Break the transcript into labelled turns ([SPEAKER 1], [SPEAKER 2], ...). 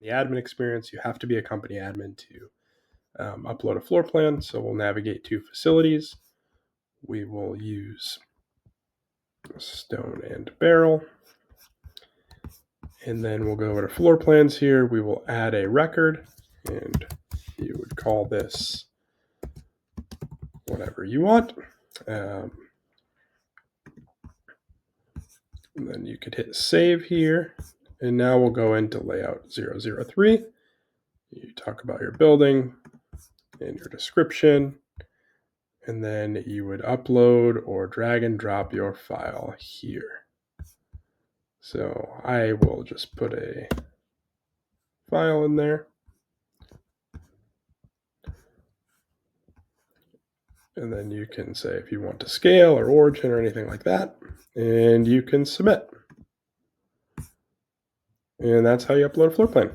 [SPEAKER 1] the admin experience, you have to be a company admin to upload a floor plan. So we'll navigate to facilities. We will use stone and barrel. And then we'll go over to floor plans here. We will add a record, and you would call this whatever you want. And then you could hit save here. And now we'll go into layout 003. You talk about your building and your description. And then you would upload or drag and drop your file here. So I will just put a file in there. And then you can say if you want to scale or origin or anything like that, and you can submit. And that's how you upload a floor plan.